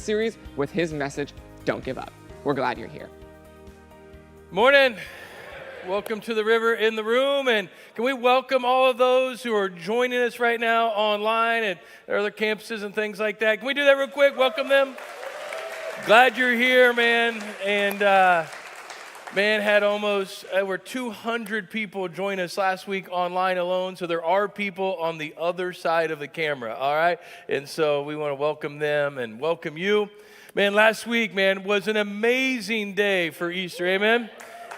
series with his message, Don't Give Up. We're glad you're here. Morning. Welcome to the River in the Room, and can we welcome all of those who are joining us right now online at other campuses and things like that. Can we do that real quick? Welcome them. Glad you're here, man. And had almost over 200 people join us last week online alone, so there are people on the other side of the camera, all right? And so we want to welcome them and welcome you. Man, last week, was an amazing day for Easter, amen?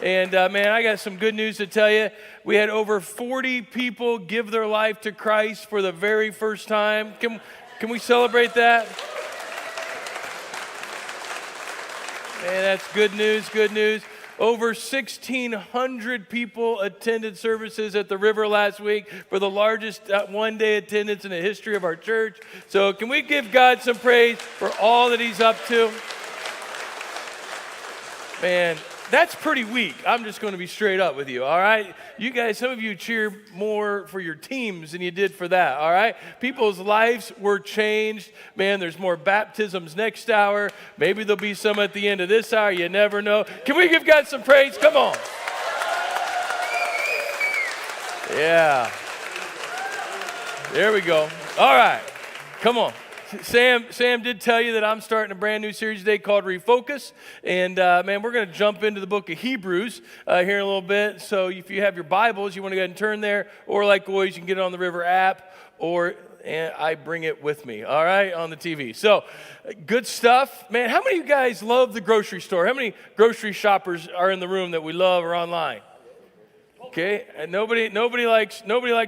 And, I got some good news to tell you. We had over 40 people give their life to Christ for the very first time. Can we celebrate that? Man, that's good news, good news. Over 1,600 people attended services at the River last week for the largest one-day attendance in the history of our church. So can we give God some praise for all that he's up to? Man, that's pretty weak. I'm just going to be straight up with you, all right? You guys, some of you cheer more for your teams than you did for that, all right? People's lives were changed. Man, there's more baptisms next hour. Maybe there'll be some at the end of this hour. You never know. Can we give God some praise? Come on. Yeah. There we go. All right. Come on. Sam did tell you that I'm starting a brand new series today called REFOCUS. And, we're going to jump into the book of Hebrews here in a little bit. So if you have your Bibles, you want to go ahead and turn there. Or like always, you can get it on the River app. And I bring it with me, all right, on the TV. So good stuff. Man, how many of you guys love the grocery store? How many grocery shoppers are in the room that we love or online? Okay, and nobody likes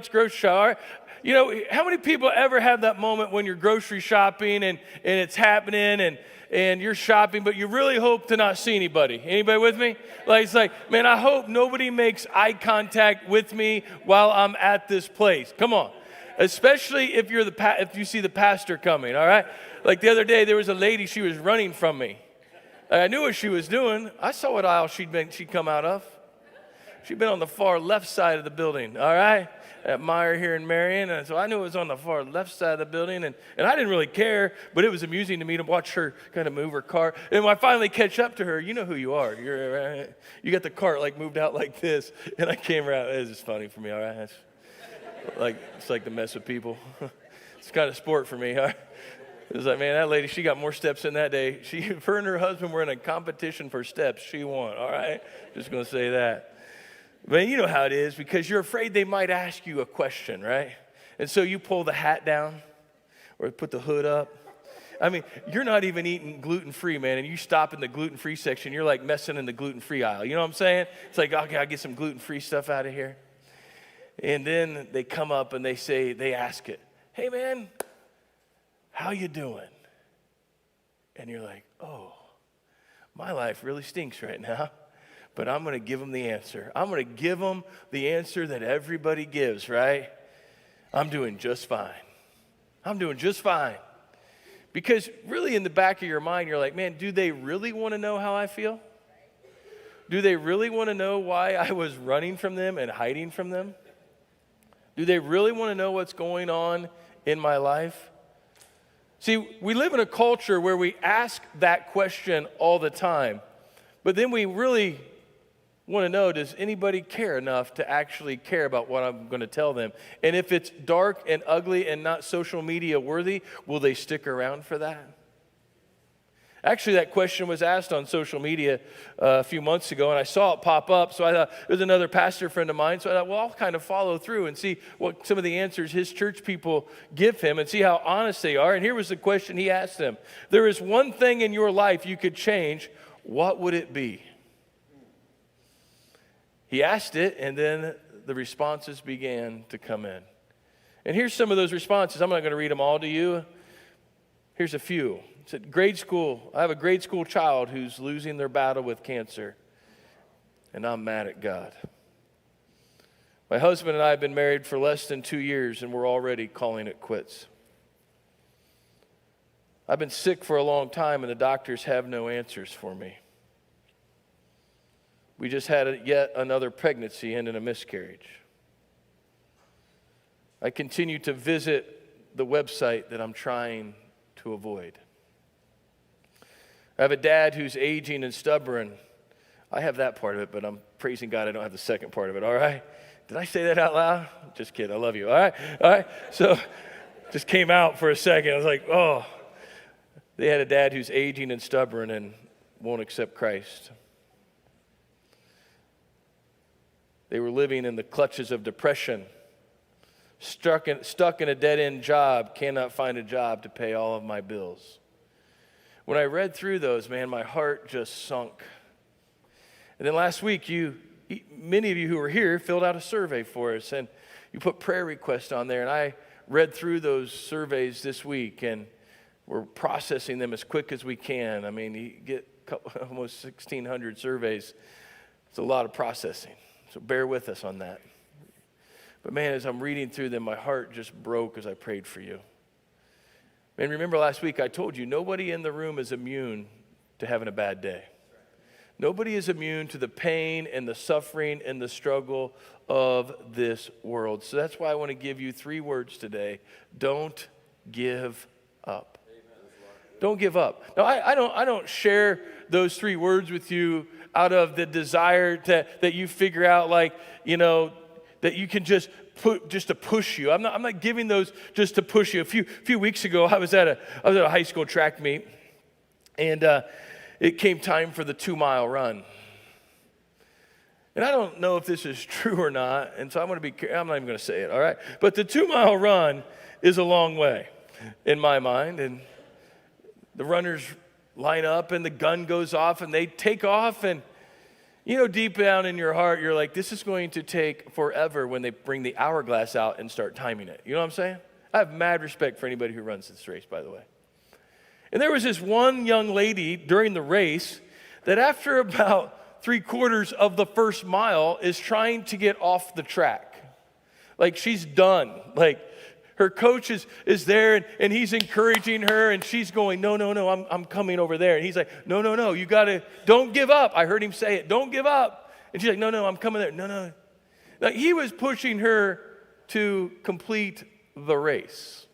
grocery shop. All right. You know, how many people ever have that moment when you're grocery shopping and it's happening and you're shopping, but you really hope to not see anybody? Anybody with me? Like, it's like, man, I hope nobody makes eye contact with me while I'm at this place. Come on. Especially if if you see the pastor coming, all right? Like the other day, there was a lady, she was running from me. I knew what she was doing. I saw what aisle she'd come out of. She'd been on the far left side of the building, all right? At Meyer here in Marion, and so I knew it was on the far left side of the building, and I didn't really care, but it was amusing to me to watch her kind of move her car. And when I finally catch up to her, you know who you are. You got the cart like moved out like this, and I came around. It was just funny for me, all right? It's like to mess with people. It's kind of sport for me, all right? It was like, man, that lady, she got more steps in that day. Her and her husband were in a competition for steps. She won, all right? Just going to say that. But you know how it is, because you're afraid they might ask you a question, right? And so you pull the hat down or put the hood up. I mean, you're not even eating gluten-free, man, and you stop in the gluten-free section. You're like messing in the gluten-free aisle. You know what I'm saying? It's like, okay, I'll get some gluten-free stuff out of here. And then they come up and they ask it, hey, man, how you doing? And you're like, oh, my life really stinks right now. But I'm going to give them the answer. I'm going to give them the answer that everybody gives, right? I'm doing just fine. I'm doing just fine. Because really in the back of your mind, you're like, man, do they really want to know how I feel? Do they really want to know why I was running from them and hiding from them? Do they really want to know what's going on in my life? See, we live in a culture where we ask that question all the time. But then we really want to know, does anybody care enough to actually care about what I'm going to tell them? And if it's dark and ugly and not social media worthy, will they stick around for that? Actually, that question was asked on social media a few months ago, and I saw it pop up. So I thought, it was another pastor friend of mine. So I thought, well, I'll kind of follow through and see what some of the answers his church people give him and see how honest they are. And here was the question he asked them. There is one thing in your life you could change. What would it be? He asked it, and then the responses began to come in. And here's some of those responses. I'm not going to read them all to you. Here's a few. It said, grade school. I have a grade school child who's losing their battle with cancer, and I'm mad at God. My husband and I have been married for less than 2 years, and we're already calling it quits. I've been sick for a long time, and the doctors have no answers for me. We just had yet another pregnancy and a miscarriage. I continue to visit the website that I'm trying to avoid. I have a dad who's aging and stubborn. I have that part of it, but I'm praising God I don't have the second part of it, all right? Did I say that out loud? Just kidding, I love you, all right? So, just came out for a second. I was like, oh. They had a dad who's aging and stubborn and won't accept Christ. They were living in the clutches of depression, stuck in a dead-end job, cannot find a job to pay all of my bills. When I read through those, man, my heart just sunk. And then last week, many of you who were here filled out a survey for us, and you put prayer requests on there, and I read through those surveys this week, and we're processing them as quick as we can. I mean, you get almost 1,600 surveys. It's a lot of processing, so bear with us on that. But man, as I'm reading through them, my heart just broke as I prayed for you. Man, remember last week I told you, nobody in the room is immune to having a bad day. Nobody is immune to the pain and the suffering and the struggle of this world. So that's why I want to give you 3 words today. Don't give up. Don't give up. Now, I don't share those 3 words with you out of the desire that you figure out, like, you know, that you can just to push you. I'm not giving those just to push you. A few weeks ago, I was at a high school track meet, and it came time for the 2-mile run. And I don't know if this is true or not, and so I'm not even going to say it, all right? But the 2-mile run is a long way in my mind, and the runners line up, and the gun goes off, and they take off, and you know, deep down in your heart, you're like, this is going to take forever when they bring the hourglass out and start timing it. You know what I'm saying? I have mad respect for anybody who runs this race, by the way. And there was this one young lady during the race that after about 3/4 of the first mile is trying to get off the track. Like, she's done. Like, her coach is there, and he's encouraging her, and she's going, no, I'm coming over there. And he's like, no, you got to, don't give up. I heard him say it, don't give up. And she's like, no, I'm coming there. No. Like, he was pushing her to complete the race.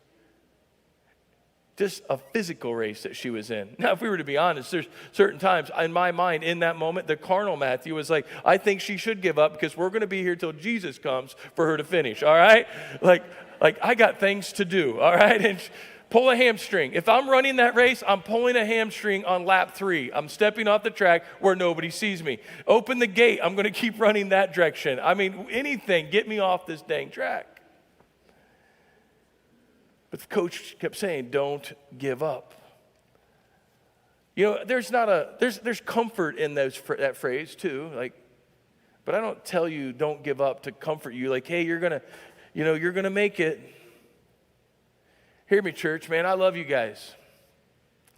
Just a physical race that she was in. Now, if we were to be honest, there's certain times in my mind, in that moment, the carnal Matthew was like, I think she should give up because we're going to be here till Jesus comes for her to finish, all right? Like I got things to do, all right? And pull a hamstring. If I'm running that race, I'm pulling a hamstring on lap 3. I'm stepping off the track where nobody sees me. Open the gate. I'm going to keep running that direction. I mean, anything, get me off this dang track. But the coach kept saying, don't give up. You know, there's comfort in that phrase too. Like, but I don't tell you don't give up to comfort you. Like, hey, you're gonna make it. Hear me, church, man. I love you guys.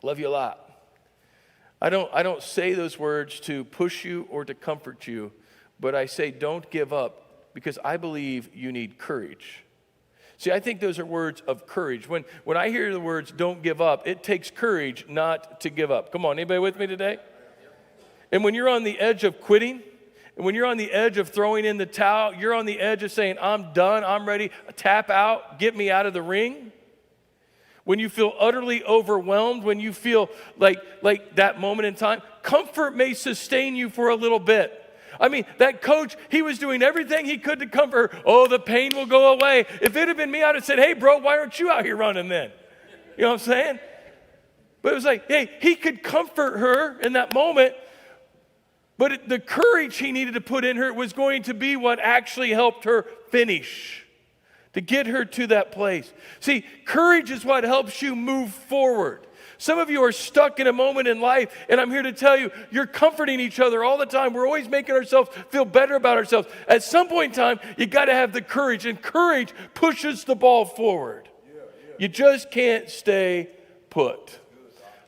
Love you a lot. I don't say those words to push you or to comfort you, but I say don't give up because I believe you need courage. See, I think those are words of courage. When I hear the words don't give up, it takes courage not to give up. Come on, anybody with me today? And when you're on the edge of quitting, and when you're on the edge of throwing in the towel, you're on the edge of saying, I'm done, I'm ready, tap out, get me out of the ring. When you feel utterly overwhelmed, when you feel like that moment in time, comfort may sustain you for a little bit. I mean, that coach, he was doing everything he could to comfort her. Oh, the pain will go away. If it had been me, I'd have said, hey, bro, why aren't you out here running then? You know what I'm saying? But it was like, hey, he could comfort her in that moment, but the courage he needed to put in her was going to be what actually helped her finish, to get her to that place. See, courage is what helps you move forward. Some of you are stuck in a moment in life, and I'm here to tell you, you're comforting each other all the time. We're always making ourselves feel better about ourselves. At some point in time, you got to have the courage, and courage pushes the ball forward. You just can't stay put.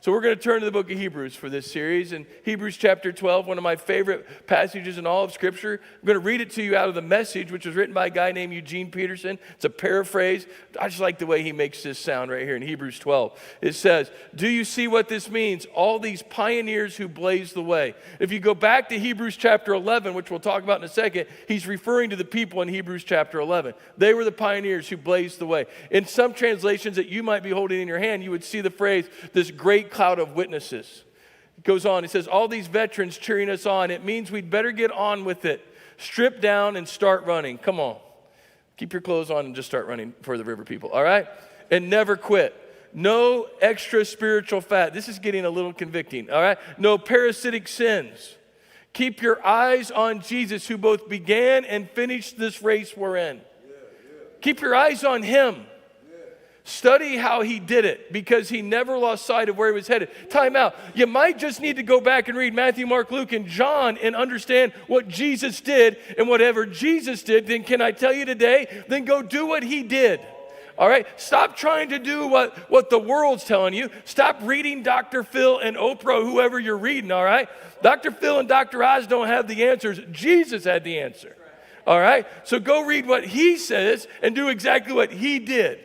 So we're going to turn to the book of Hebrews for this series. In Hebrews chapter 12, one of my favorite passages in all of Scripture. I'm going to read it to you out of the Message, which was written by a guy named Eugene Peterson. It's a paraphrase. I just like the way he makes this sound right here in Hebrews 12. It says, do you see what this means? All these pioneers who blazed the way. If you go back to Hebrews chapter 11, which we'll talk about in a second, he's referring to the people in Hebrews chapter 11. They were the pioneers who blazed the way. In some translations that you might be holding in your hand, you would see the phrase, this great cloud of witnesses. It goes on. It says, all these veterans cheering us on. It means we'd better get on with it. Strip down and start running. Come on. Keep your clothes on and just start running for the river people, all right? And never quit. No extra spiritual fat. This is getting a little convicting, all right? No parasitic sins. Keep your eyes on Jesus, who both began and finished this race we're in. Keep your eyes on him. Study how he did it, because he never lost sight of where he was headed. Time out. You might just need to go back and read Matthew, Mark, Luke, and John and understand what Jesus did. And whatever Jesus did, then can I tell you today, then go do what he did. All right? Stop trying to do what the world's telling you. Stop reading Dr. Phil and Oprah, whoever you're reading, all right? Dr. Phil and Dr. Oz don't have the answers. Jesus had the answer. All right? So go read what he says and do exactly what he did.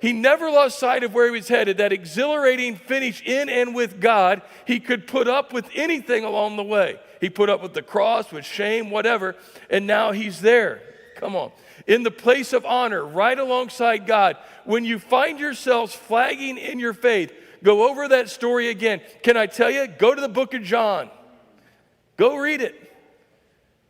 He never lost sight of where he was headed, that exhilarating finish in and with God. He could put up with anything along the way. He put up with the cross, with shame, whatever, and now he's there. Come on. In the place of honor, right alongside God. When you find yourselves flagging in your faith, go over that story again. Can I tell you? Go to the book of John. Go read it.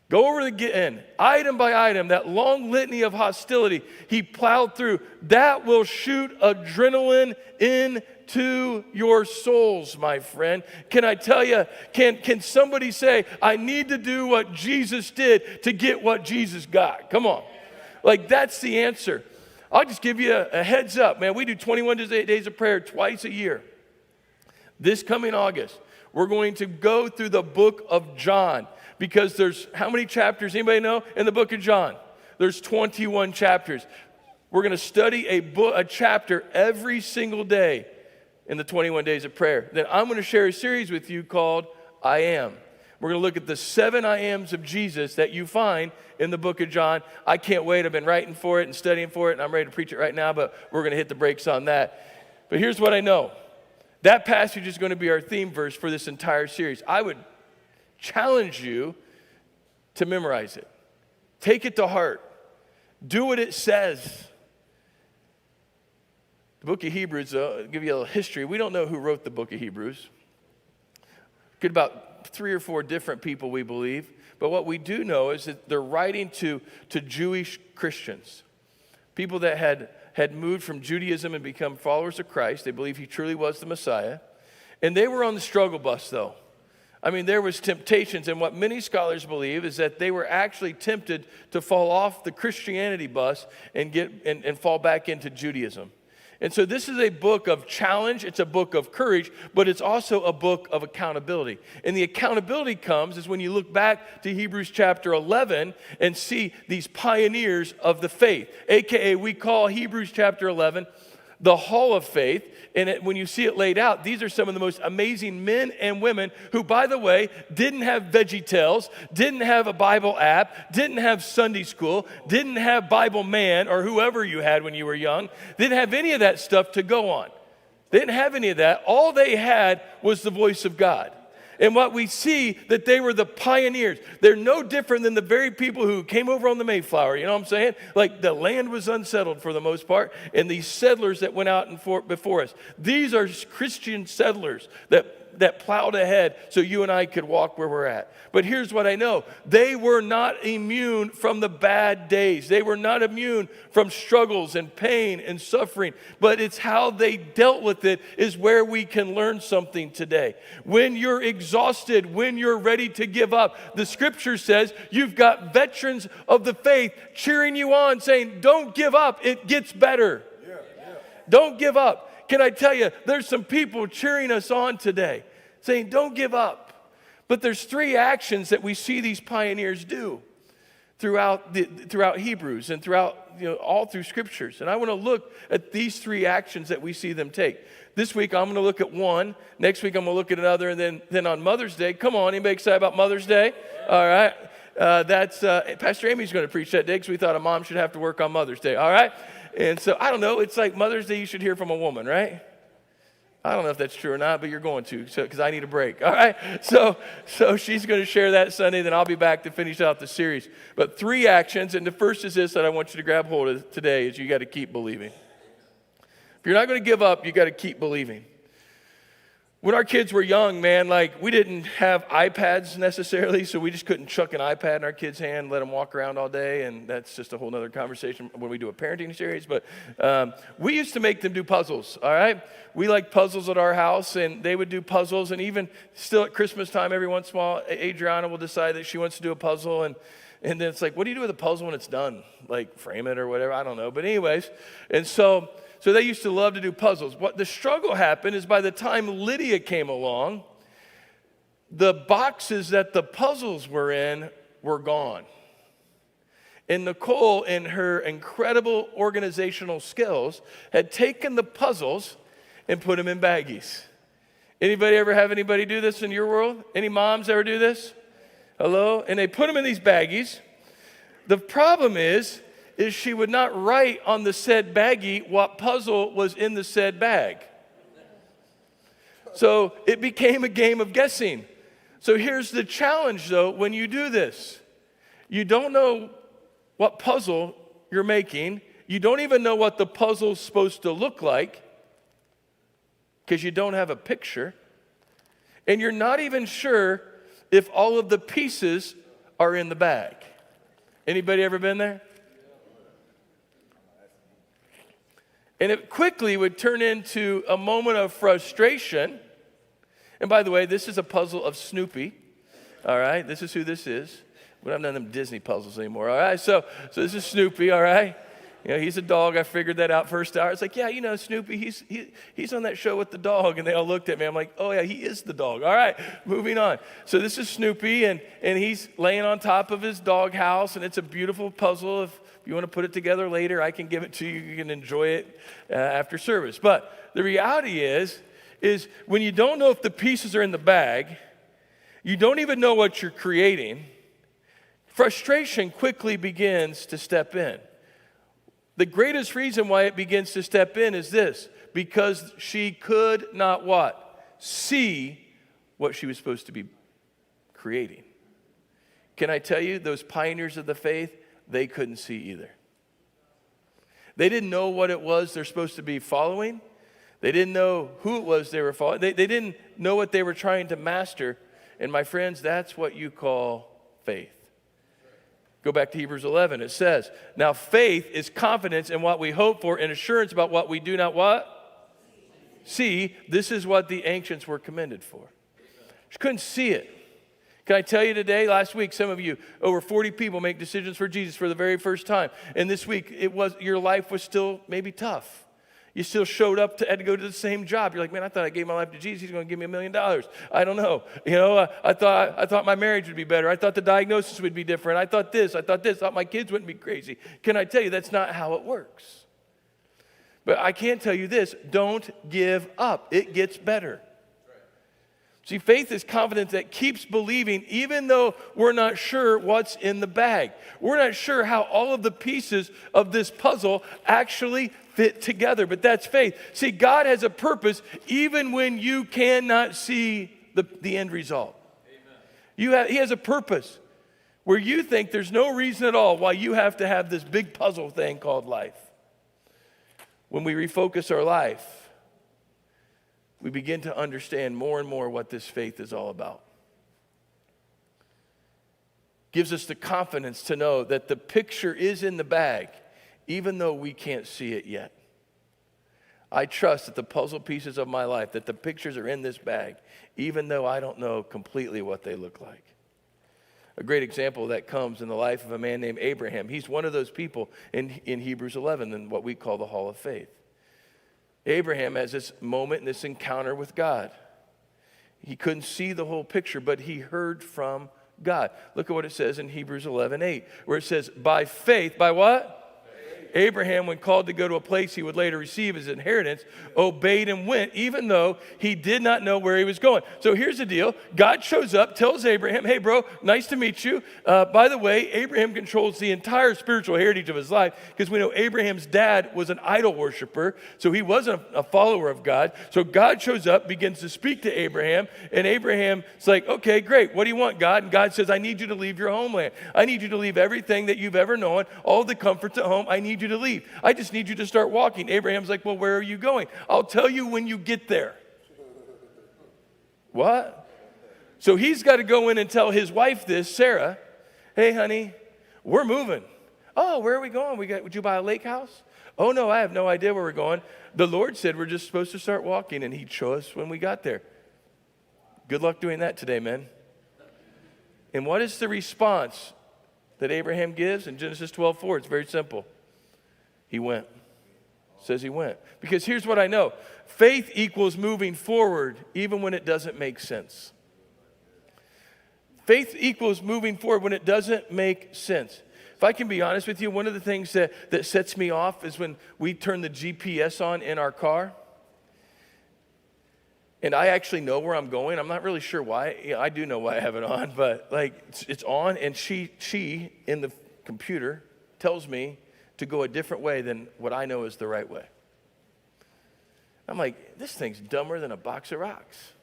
Go over again, item by item, that long litany of hostility he plowed through. That will shoot adrenaline into your souls, my friend. Can I tell you, can somebody say, I need to do what Jesus did to get what Jesus got? Come on. Like, that's the answer. I'll just give you a heads up, man. We do 21 days of prayer twice a year. This coming August, we're going to go through the book of John. Because there's, how many chapters, anybody know, in the book of John? There's 21 chapters. We're going to study a chapter every single day in the 21 days of prayer. Then I'm going to share a series with you called I Am. We're going to look at the 7 I Ams of Jesus that you find in the book of John. I can't wait. I've been writing for it and studying for it, and I'm ready to preach it right now, but we're going to hit the brakes on that. But here's what I know. That passage is going to be our theme verse for this entire series. I would challenge you to memorize it. Take it to heart. Do what it says. The book of Hebrews, I'll give you a little history. We don't know who wrote the book of Hebrews. Could about 3 or 4 different people, we believe. But what we do know is that they're writing to Jewish Christians, people that had moved from Judaism and become followers of Christ. They believe he truly was the Messiah. And they were on the struggle bus, though. I mean, there was temptations, and what many scholars believe is that they were actually tempted to fall off the Christianity bus and fall back into Judaism. And so this is a book of challenge, it's a book of courage, but it's also a book of accountability. And the accountability comes is when you look back to Hebrews chapter 11 and see these pioneers of the faith, aka we call Hebrews chapter 11 the Hall of Faith. And when you see it laid out, these are some of the most amazing men and women who, by the way, didn't have VeggieTales, didn't have a Bible app, didn't have Sunday school, didn't have Bible Man or whoever you had when you were young. They didn't have any of that stuff to go on. They didn't have any of that. All they had was the voice of God. And what we see, that they were the pioneers. They're no different than the very people who came over on the Mayflower, you know what I'm saying? Like, the land was unsettled for the most part, and these settlers that went out before us. These are Christian settlers that plowed ahead so you and I could walk where we're at. But here's what I know. They were not immune from the bad days. They were not immune from struggles and pain and suffering. But it's how they dealt with it is where we can learn something today. When you're exhausted, when you're ready to give up, the scripture says you've got veterans of the faith cheering you on, saying, don't give up, it gets better. Don't give up. Can I tell you, there's some people cheering us on today, saying, don't give up. But there's 3 actions that we see these pioneers do throughout Hebrews and throughout, all through scriptures. And I want to look at these 3 actions that we see them take. This week, I'm going to look at one. Next week, I'm going to look at another. And then on Mother's Day, come on, anybody excited about Mother's Day? All right. Pastor Amy's going to preach that day because we thought a mom should have to work on Mother's Day. All right. And so, I don't know, it's like Mother's Day, you should hear from a woman, right? I don't know if that's true or not, but you're going to, because I need a break, all right? So she's going to share that Sunday, then I'll be back to finish out the series. But 3 actions, and the first is this that I want you to grab hold of today, is you got to keep believing. If you're not going to give up, you got to keep believing. When our kids were young, man, like we didn't have iPads necessarily, so we just couldn't chuck an iPad in our kid's hand, let them walk around all day, and that's just a whole other conversation when we do a parenting series. But we used to make them do puzzles, all right? We liked puzzles at our house, and they would do puzzles, and even still at Christmas time, every once in a while, Adriana will decide that she wants to do a puzzle, and then it's like, what do you do with a puzzle when it's done? Like frame it or whatever, I don't know. But anyways, and so they used to love to do puzzles. What the struggle happened is by the time Lydia came along, the boxes that the puzzles were in were gone. And Nicole, in her incredible organizational skills, had taken the puzzles and put them in baggies. Anybody ever have anybody do this in your world? Any moms ever do this? Hello? And they put them in these baggies. The problem is she would not write on the said baggie what puzzle was in the said bag. So it became a game of guessing. So here's the challenge, though, when you do this. You don't know what puzzle you're making. You don't even know what the puzzle's supposed to look like because you don't have a picture. And you're not even sure if all of the pieces are in the bag. Anybody ever been there? And it quickly would turn into a moment of frustration. And by the way, this is a puzzle of Snoopy. All right, this is who this is. We don't have none of them Disney puzzles anymore. All right, so this is Snoopy. All right, you know he's a dog. I figured that out first hour. It's like, yeah, you know Snoopy. He's on that show with the dog, and they all looked at me. I'm like, oh yeah, he is the dog. All right, moving on. So this is Snoopy, and he's laying on top of his dog house, and it's a beautiful puzzle. If you want to put it together later, I can give it to you. You can enjoy it after service. But the reality is when you don't know if the pieces are in the bag, you don't even know what you're creating, frustration quickly begins to step in. The greatest reason why it begins to step in is this: because she could not what? See what she was supposed to be creating. Can I tell you, those pioneers of the faith, they couldn't see either. They didn't know what it was they're supposed to be following. They didn't know who it was they were following. They didn't know what they were trying to master. And my friends, that's what you call faith. Go back to Hebrews 11. It says, now faith is confidence in what we hope for and assurance about what we do not what? See. This is what the ancients were commended for. She couldn't see it. Can I tell you today, last week, some of you, over 40 people make decisions for Jesus for the very first time. And this week, your life was still maybe tough. You still showed up to go to the same job. You're like, man, I thought I gave my life to Jesus. He's going to give me $1 million. I don't know. You know, I thought my marriage would be better. I thought the diagnosis would be different. I thought my kids wouldn't be crazy. Can I tell you, that's not how it works. But I can tell you this, don't give up. It gets better. See, faith is confidence that keeps believing even though we're not sure what's in the bag. We're not sure how all of the pieces of this puzzle actually fit together, but that's faith. See, God has a purpose even when you cannot see the end result. Amen. He has a purpose where you think there's no reason at all why you have to have this big puzzle thing called life. When we refocus our life, we begin to understand more and more what this faith is all about. Gives us the confidence to know that the picture is in the bag, even though we can't see it yet. I trust that the puzzle pieces of my life, that the pictures are in this bag, even though I don't know completely what they look like. A great example of that comes in the life of a man named Abraham. He's one of those people in Hebrews 11 in what we call the Hall of Faith. Abraham has this moment and this encounter with God. He couldn't see the whole picture, but he heard from God. Look at what it says in Hebrews 11:8, where it says, by faith, by what? Abraham, when called to go to a place he would later receive as inheritance, obeyed and went, even though he did not know where he was going. So here's the deal. God shows up, tells Abraham, hey, bro, nice to meet you. By the way, Abraham controls the entire spiritual heritage of his life because we know Abraham's dad was an idol worshiper, so he wasn't a follower of God. So God shows up, begins to speak to Abraham, and Abraham's like, okay, great. What do you want, God? And God says, I need you to leave your homeland. I need you to leave everything that you've ever known, all the comforts at home. I need you to leave. I just need you to start walking. Abraham's like, well, where are you going? I'll tell you when you get there. What? So he's got to go in and tell his wife this, Sarah, hey, honey, we're moving. Oh, where are we going? Would you buy a lake house? Oh, no, I have no idea where we're going. The Lord said we're just supposed to start walking, and he'd show us when we got there. Good luck doing that today, men. And what is the response that Abraham gives in Genesis 12:4? It's very simple. He went. It says he went. Because here's what I know. Faith equals moving forward even when it doesn't make sense. Faith equals moving forward when it doesn't make sense. If I can be honest with you, one of the things that sets me off is when we turn the GPS on in our car. And I actually know where I'm going. I'm not really sure why. Yeah, I do know why I have it on, but like it's on, and she in the computer tells me to go a different way than what I know is the right way. I'm like, this thing's dumber than a box of rocks.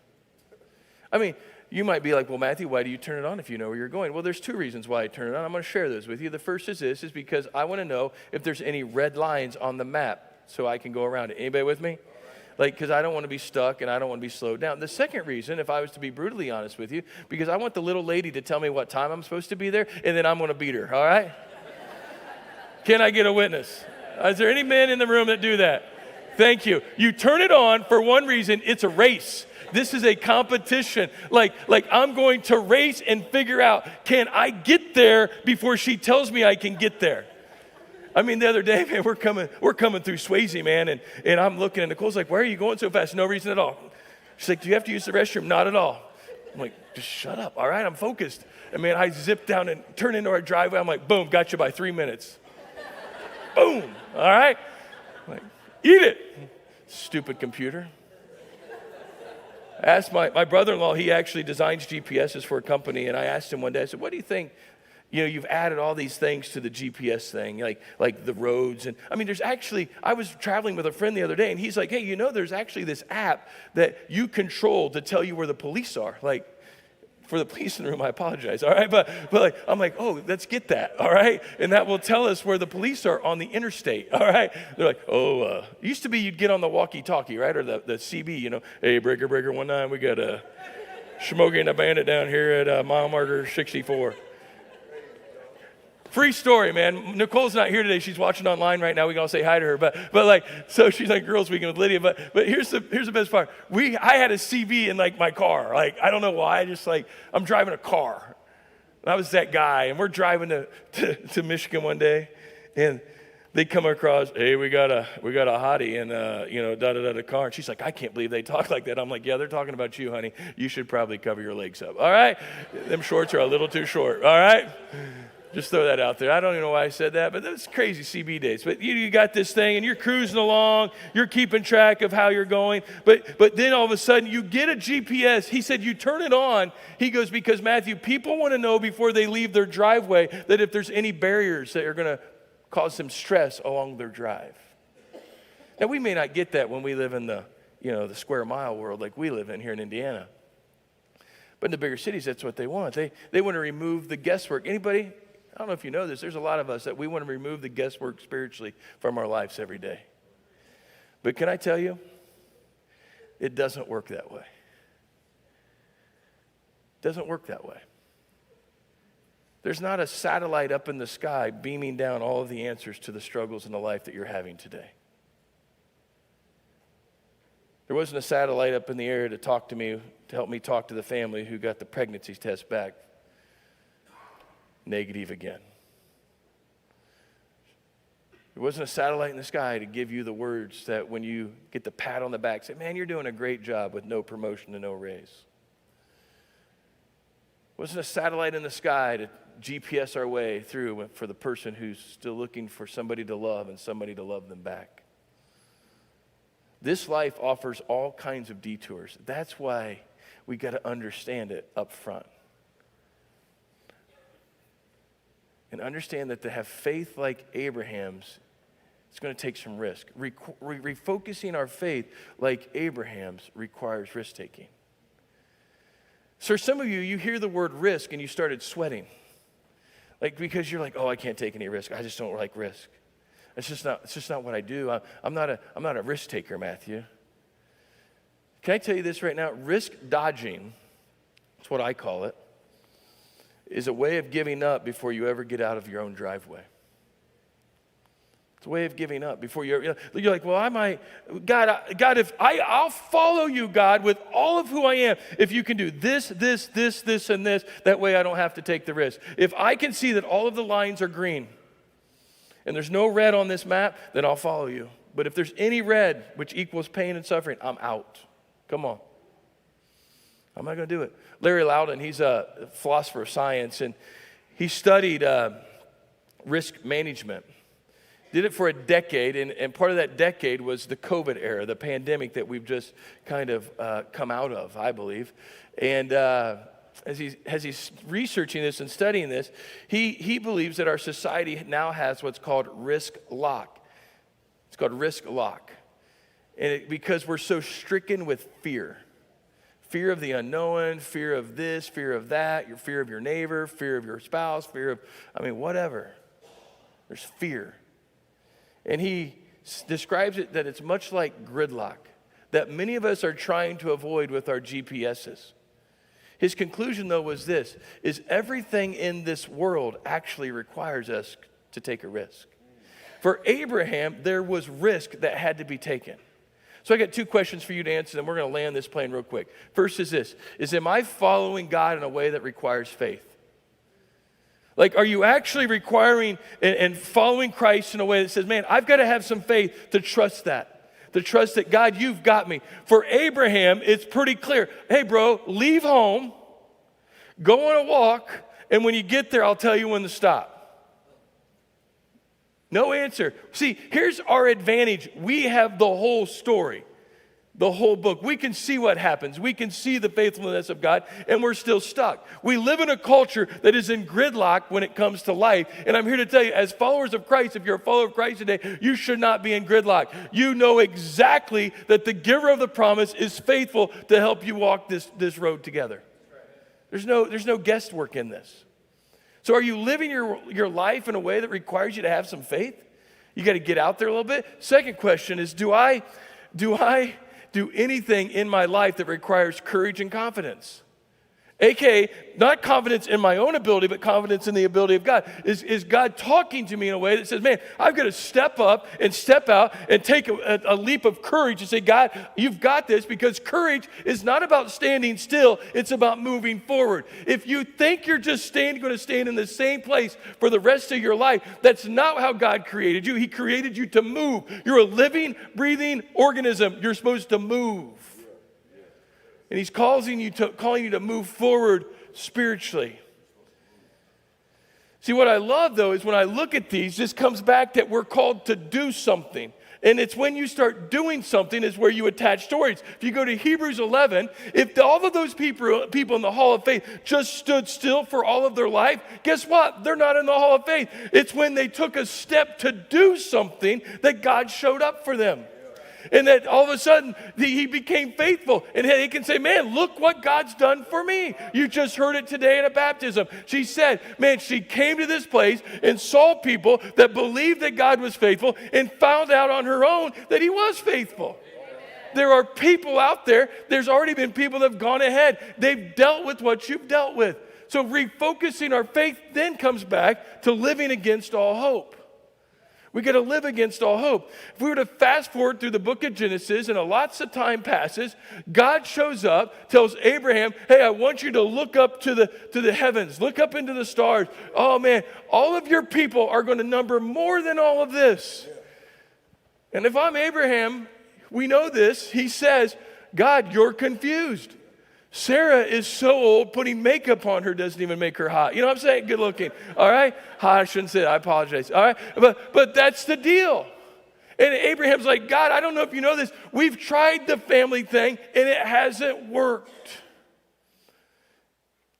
I mean, you might be like, well, Matthew, why do you turn it on if you know where you're going? Well, there's two reasons why I turn it on. I'm going to share those with you. The first is this, is because I want to know if there's any red lines on the map so I can go around it. Anybody with me? Like, because I don't want to be stuck and I don't want to be slowed down. The second reason, if I was to be brutally honest with you, because I want the little lady to tell me what time I'm supposed to be there, and then I'm going to beat her, all right? Can I get a witness? Is there any men in the room that do that? Thank you. You turn it on for one reason, it's a race. This is a competition. Like I'm going to race and figure out, can I get there before she tells me I can get there? I mean, the other day, man, we're coming through Swayze, man, and I'm looking, and Nicole's like, why are you going so fast? No reason at all. She's like, do you have to use the restroom? Not at all. I'm like, just shut up, all right? I'm focused. And man, I zip down and turn into our driveway. I'm like, boom, got you by 3 minutes. Boom, all right? I'm like, eat it, stupid computer. I asked my brother-in-law, he actually designs GPSs for a company, and I asked him one day, I said, what do you think? You know, you've added all these things to the GPS thing, like the roads. And I mean, there's actually, I was traveling with a friend the other day, and he's like, hey, you know, there's actually this app that you control to tell you where the police are. Like, for the police in the room, I apologize, all right? But like, I'm like, oh, let's get that, all right? And that will tell us where the police are on the interstate, all right? They're like, it used to be you'd get on the walkie-talkie, right? Or the CB, you know, hey, breaker 19, we got a Schmoggy and a Bandit down here at mile marker 64. Free story, man. Nicole's not here today. She's watching online right now. We gonna say hi to her, but like, so she's like Girls Weekend with Lydia. But here's the best part. I had a CB in like my car. Like, I don't know why. I'm driving a car. And I was that guy, and we're driving to Michigan one day, and they come across, hey, we got a hottie in the car. And she's like, I can't believe they talk like that. I'm like, yeah, they're talking about you, honey. You should probably cover your legs up. All right, them shorts are a little too short. All right. Just throw that out there. I don't even know why I said that, but that's crazy CB days. But you got this thing, and you're cruising along. You're keeping track of how you're going. But then all of a sudden, you get a GPS. He said, you turn it on. He goes, because, Matthew, people want to know before they leave their driveway that if there's any barriers that are going to cause them stress along their drive. Now, we may not get that when we live in the square mile world like we live in here in Indiana. But in the bigger cities, that's what they want. They want to remove the guesswork. Anybody? I don't know if you know this, there's a lot of us that we want to remove the guesswork spiritually from our lives every day. But can I tell you, it doesn't work that way. It doesn't work that way. There's not a satellite up in the sky beaming down all of the answers to the struggles in the life that you're having today. There wasn't a satellite up in the air to talk to me, to help me talk to the family who got the pregnancy test back negative again. There wasn't a satellite in the sky to give you the words that when you get the pat on the back, say, man, you're doing a great job with no promotion and no raise. There wasn't a satellite in the sky to GPS our way through for the person who's still looking for somebody to love and somebody to love them back. This life offers all kinds of detours. That's why we got to understand it up front. And understand that to have faith like Abraham's, it's going to take some risk. Refocusing our faith like Abraham's requires risk-taking. So some of you hear the word risk and you started sweating. Like, because you're like, oh, I can't take any risk. I just don't like risk. It's just not what I do. I'm not a risk taker, Matthew. Can I tell you this right now? Risk dodging, that's what I call it, is a way of giving up before you ever get out of your own driveway. It's a way of giving up before you're like, well, God, if I'll follow you, God, with all of who I am. If you can do this, and this, that way I don't have to take the risk. If I can see that all of the lines are green and there's no red on this map, then I'll follow you. But if there's any red, which equals pain and suffering, I'm out. Come on. I'm not going to do it. Larry Loudon, he's a philosopher of science, and he studied risk management. Did it for a decade, and part of that decade was the COVID era, the pandemic that we've just kind of come out of, I believe. And as he's researching this and studying this, he believes that our society now has what's called risk lock. It's called risk lock. And because we're so stricken with fear. Fear of the unknown, fear of this, fear of that, your fear of your neighbor, fear of your spouse, fear of, whatever. There's fear. And he describes it that it's much like gridlock, that many of us are trying to avoid with our GPSs. His conclusion, though, was this, is everything in this world actually requires us to take a risk. For Abraham, there was risk that had to be taken. So I got two questions for you to answer, and we're going to land this plane real quick. First is this, am I following God in a way that requires faith? Like, are you actually requiring and following Christ in a way that says, man, I've got to have some faith to trust that. To trust that, God, you've got me. For Abraham, it's pretty clear. Hey, bro, leave home, go on a walk, and when you get there, I'll tell you when to stop. No answer. See, here's our advantage. We have the whole story. The whole book. We can see what happens. We can see the faithfulness of God, and we're still stuck. We live in a culture that is in gridlock when it comes to life. And I'm here to tell you, as followers of Christ, if you're a follower of Christ today, you should not be in gridlock. You know exactly that the giver of the promise is faithful to help you walk this road together. There's no guesswork in this. So are you living your life in a way that requires you to have some faith? You got to get out there a little bit. Second question is, do I do anything in my life that requires courage and confidence? AKA, not confidence in my own ability, but confidence in the ability of God. Is God talking to me in a way that says, man, I've got to step up and step out and take a leap of courage and say, God, you've got this, because courage is not about standing still. It's about moving forward. If you think you're just going to stand in the same place for the rest of your life, that's not how God created you. He created you to move. You're a living, breathing organism. You're supposed to move. And he's calling you to move forward spiritually. See, what I love, though, is when I look at these, this comes back that we're called to do something. And it's when you start doing something is where you attach stories. If you go to Hebrews 11, if all of those people in the Hall of Faith just stood still for all of their life, guess what? They're not in the Hall of Faith. It's when they took a step to do something that God showed up for them. And that all of a sudden, he became faithful. And he can say, man, look what God's done for me. You just heard it today in a baptism. She said, man, she came to this place and saw people that believed that God was faithful and found out on her own that he was faithful. Amen. There are people out there. There's already been people that have gone ahead. They've dealt with what you've dealt with. So refocusing our faith then comes back to living against all hope. We got to live against all hope. If we were to fast forward through the book of Genesis and lots of time passes, God shows up, tells Abraham, hey, I want you to look up to the heavens, look up into the stars. Oh man, all of your people are going to number more than all of this. And if I'm Abraham, we know this, he says, God, you're confused. Sarah is so old, putting makeup on her doesn't even make her hot. You know what I'm saying? Good looking. All right? I shouldn't say that. I apologize. All right? But that's the deal. And Abraham's like, God, I don't know if you know this. We've tried the family thing, and it hasn't worked.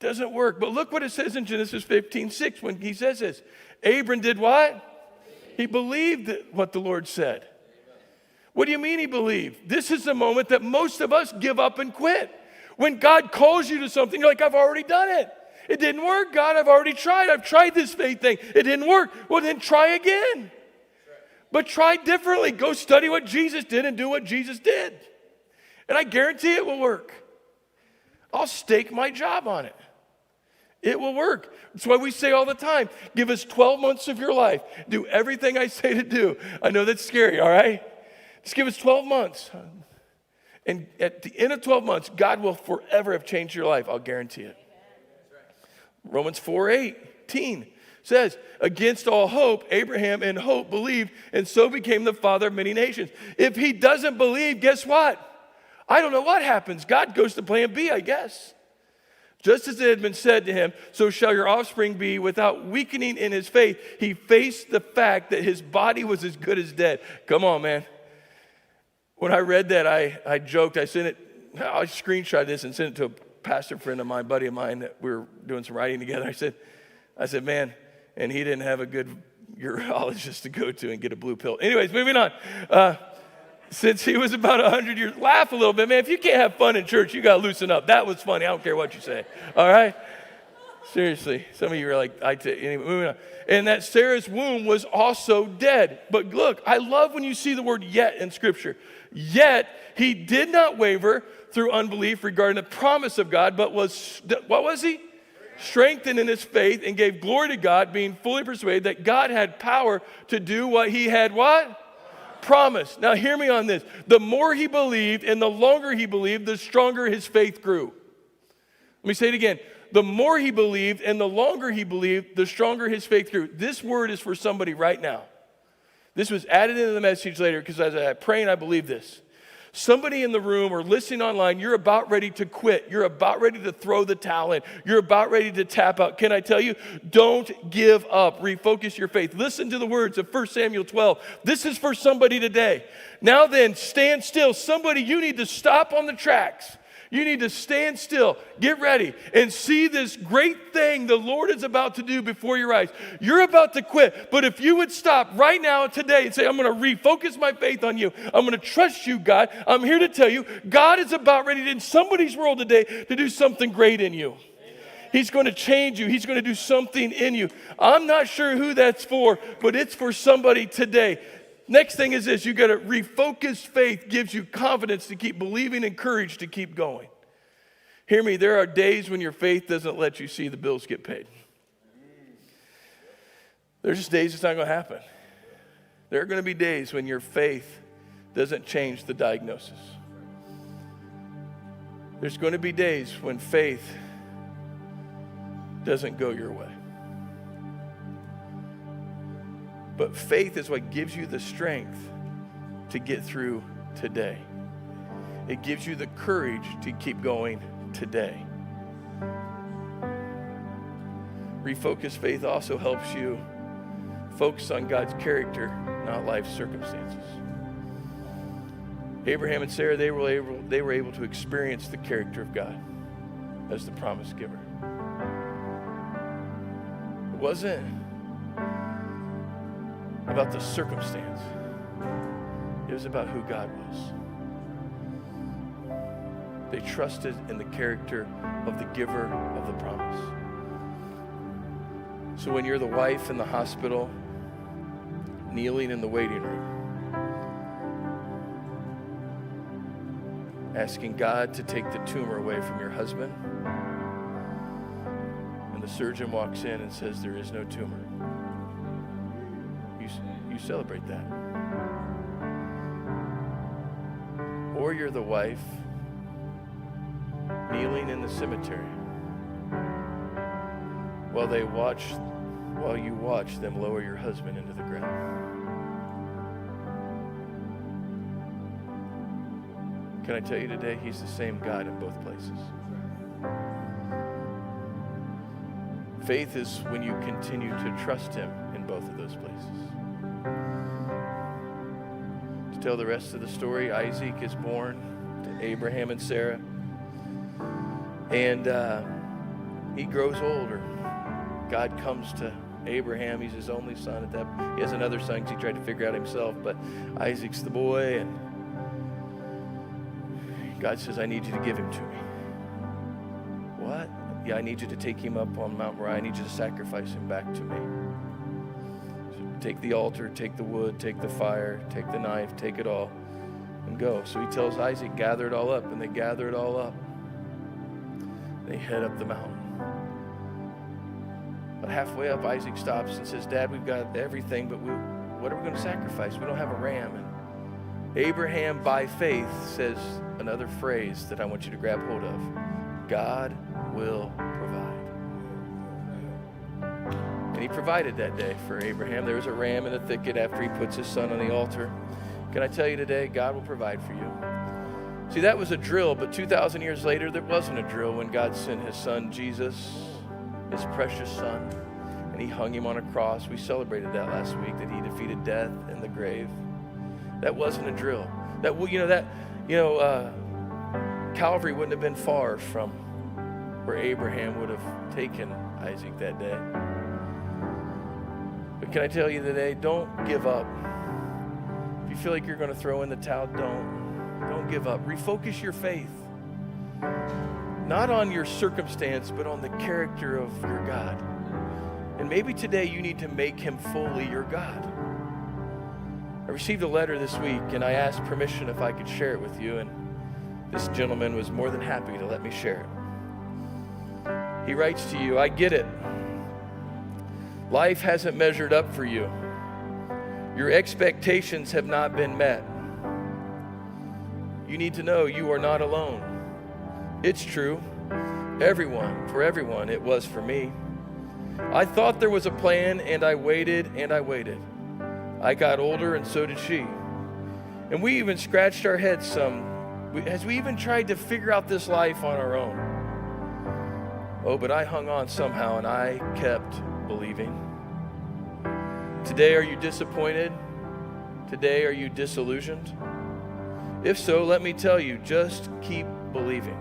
Doesn't work. But look what it says in Genesis 15:6 when he says this. Abram did what? He believed what the Lord said. What do you mean he believed? This is the moment that most of us give up and quit. When God calls you to something, you're like, I've already done it. It didn't work, God. I've already tried. I've tried this faith thing. It didn't work. Well, then try again. But try differently. Go study what Jesus did and do what Jesus did. And I guarantee it will work. I'll stake my job on it. It will work. That's why we say all the time, give us 12 months of your life. Do everything I say to do. I know that's scary, all right? Just give us 12 months. And at the end of 12 months, God will forever have changed your life. I'll guarantee it. Romans 4:18 says, against all hope, Abraham in hope believed, and so became the father of many nations. If he doesn't believe, guess what? I don't know what happens. God goes to plan B, I guess. Just as it had been said to him, so shall your offspring be. Without weakening in his faith, he faced the fact that his body was as good as dead. Come on, man. When I read that, I joked. I screenshot this and sent it to a pastor friend of mine, buddy of mine, that we were doing some writing together. I said, man, and he didn't have a good urologist to go to and get a blue pill. Anyways, moving on. Since he was about 100 years, laugh a little bit, man. If you can't have fun in church, you got to loosen up. That was funny. I don't care what you say. All right? Seriously. Some of you are like, anyway, moving on. And that Sarah's womb was also dead. But look, I love when you see the word yet in Scripture. Yet he did not waver through unbelief regarding the promise of God, but what was he? Strengthened in his faith and gave glory to God, being fully persuaded that God had power to do what he had what? Promised. Now hear me on this. The more he believed and the longer he believed, the stronger his faith grew. Let me say it again. The more he believed and the longer he believed, the stronger his faith grew. This word is for somebody right now. This was added into the message later because as I pray and I believe this. Somebody in the room or listening online, you're about ready to quit. You're about ready to throw the towel in. You're about ready to tap out. Can I tell you? Don't give up. Refocus your faith. Listen to the words of 1 Samuel 12. This is for somebody today. Now then, stand still. Somebody, you need to stop on the tracks. You need to stand still, get ready, and see this great thing the Lord is about to do before your eyes. You're about to quit, but if you would stop right now today and say, I'm going to refocus my faith on you. I'm going to trust you, God. I'm here to tell you, God is about ready in somebody's world today to do something great in you. He's going to change you. He's going to do something in you. I'm not sure who that's for, but it's for somebody today. Next thing is this, you got to refocus faith gives you confidence to keep believing and courage to keep going. Hear me, there are days when your faith doesn't let you see the bills get paid. There's just days it's not going to happen. There are going to be days when your faith doesn't change the diagnosis. There's going to be days when faith doesn't go your way. But faith is what gives you the strength to get through today. It gives you the courage to keep going today. Refocus faith also helps you focus on God's character, not life's circumstances. Abraham and Sarah, they were able to experience the character of God as the promise giver. It wasn't about the circumstance. It was about who God was. They trusted in the character of the giver of the promise. So when you're the wife in the hospital, kneeling in the waiting room, asking God to take the tumor away from your husband, and the surgeon walks in and says there is no tumor, you celebrate that. Or you're the wife kneeling in the cemetery while you watch them lower your husband into the ground. Can I tell you today, he's the same God in both places. Faith is when you continue to trust him in both of those places. To tell the rest of the story, Isaac is born to Abraham and Sarah. And he grows older. God comes to Abraham. He's his only son at that. He has another son because he tried to figure out himself, but Isaac's the boy. And God says, I need you to give him to me. What? Yeah, I need you to take him up on Mount Moriah. I need you to sacrifice him back to me. So take the altar, take the wood, take the fire, take the knife, take it all. and go. So he tells Isaac, gather it all up, and they gather it all up. They head up the mountain. But halfway up, Isaac stops and says, Dad, we've got everything, but what are we going to sacrifice? We don't have a ram. And Abraham, by faith, says another phrase that I want you to grab hold of. God will provide. And he provided that day for Abraham. There was a ram in the thicket after he puts his son on the altar. Can I tell you today, God will provide for you. See, that was a drill, but 2,000 years later, there wasn't a drill when God sent his son, Jesus, his precious son, and he hung him on a cross. We celebrated that last week, that he defeated death and the grave. That wasn't a drill. Calvary wouldn't have been far from where Abraham would have taken Isaac that day. But can I tell you today, don't give up. If you feel like you're going to throw in the towel, don't give up. Refocus your faith. Not on your circumstance, but on the character of your God. And maybe today you need to make him fully your God. I received a letter this week, and I asked permission if I could share it with you, and this gentleman was more than happy to let me share it. He writes to you, I get it. Life hasn't measured up for you. Your expectations have not been met. You need to know you are not alone. It's true. For everyone, it was for me. I thought there was a plan, and I waited and I waited. I got older, and so did she. And we even scratched our heads some as we even tried to figure out this life on our own. Oh, but I hung on somehow, and I kept believing. Today, are you disappointed? Today, are you disillusioned? If so, let me tell you, just keep believing.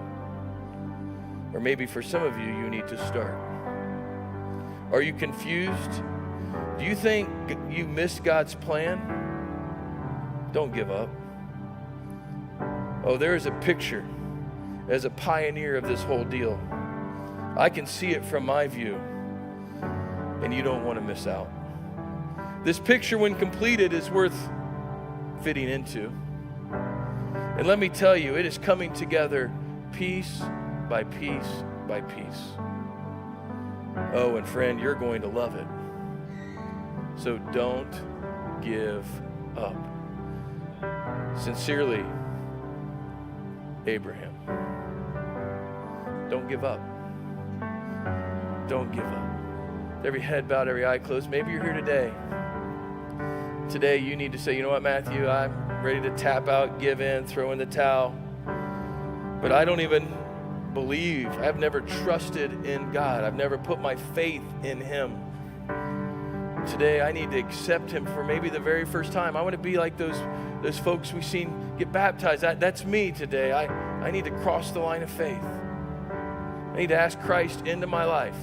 Or maybe for some of you, you need to start. Are you confused? Do you think you missed God's plan? Don't give up. Oh, there is a picture as a pioneer of this whole deal. I can see it from my view, and you don't want to miss out. This picture, when completed, is worth fitting into. And let me tell you, it is coming together piece by piece by piece. Oh, and friend, you're going to love it. So don't give up. Sincerely, Abraham. Don't give up. Don't give up. Every head bowed, every eye closed. Maybe you're here today. Today you need to say, you know what, Matthew, I'm ready to tap out, give in, throw in the towel. But I don't even believe. I've never trusted in God. I've never put my faith in him. Today I need to accept him for maybe the very first time. I want to be like those folks we've seen get baptized. That's me today. I need to cross the line of faith. I need to ask Christ into my life.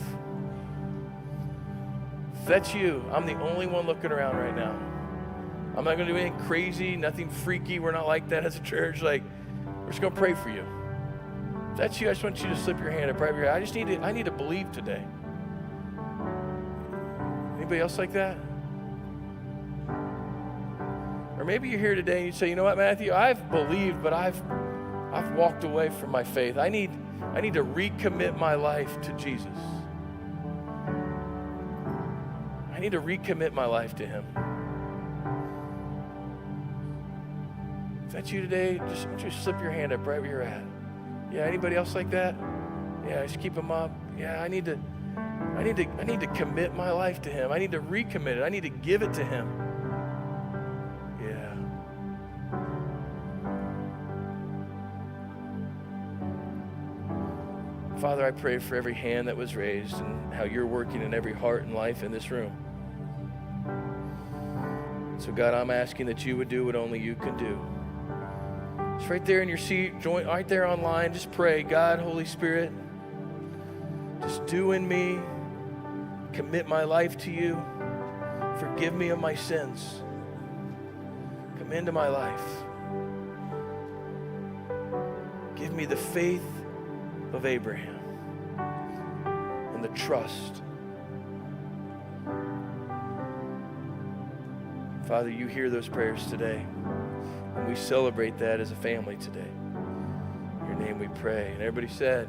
If that's you, I'm the only one looking around right now. I'm not going to do anything crazy, nothing freaky. We're not like that as a church. We're just going to pray for you. If that's you, I just want you to slip your hand up right here. I need to believe today. Anybody else like that? Or maybe you're here today and you say, you know what, Matthew, I've believed, but I've walked away from my faith. I need to recommit my life to Jesus. I need to recommit my life to him. If that's you today, just slip your hand up right where you're at. Yeah, anybody else like that? Yeah, just keep them up. Yeah, I need to commit my life to him. I need to recommit it. I need to give it to him. Yeah. Father, I pray for every hand that was raised and how you're working in every heart and life in this room. So God, I'm asking that you would do what only you can do. It's right there in your seat, join right there online. Just pray, God, Holy Spirit, just do in me, commit my life to you, forgive me of my sins, come into my life, give me the faith of Abraham and the trust. Father, you hear those prayers today. And we celebrate that as a family today. In your name we pray. And everybody said,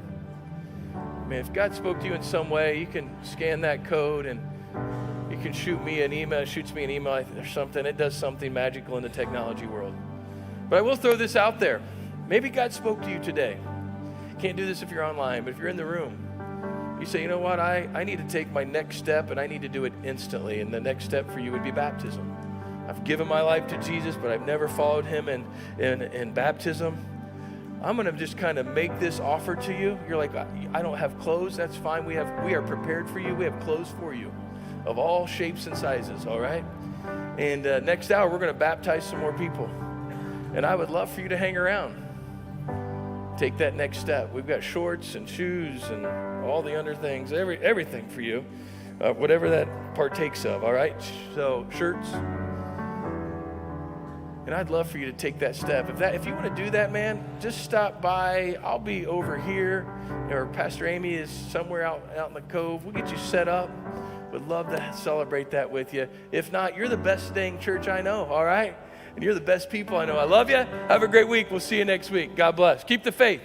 man, if God spoke to you in some way, you can scan that code and you can shoot me an email. It shoots me an email or something. It does something magical in the technology world. But I will throw this out there. Maybe God spoke to you today. Can't do this if you're online, but if you're in the room, you say, you know what, I need to take my next step, and I need to do it instantly. And the next step for you would be baptism. I've given my life to Jesus, but I've never followed him in baptism. I'm going to just kind of make this offer to you. You're like, I don't have clothes. That's fine. We are prepared for you. We have clothes for you of all shapes and sizes, all right? And next hour, we're going to baptize some more people. And I would love for you to hang around. Take that next step. We've got shorts and shoes and all the other things, everything for you, whatever that partakes of, all right? So shirts. And I'd love for you to take that step. If you want to do that, man, just stop by. I'll be over here, or Pastor Amy is somewhere out in the cove. We'll get you set up. Would love to celebrate that with you. If not, you're the best dang church I know, all right? And you're the best people I know. I love you. Have a great week. We'll see you next week. God bless. Keep the faith.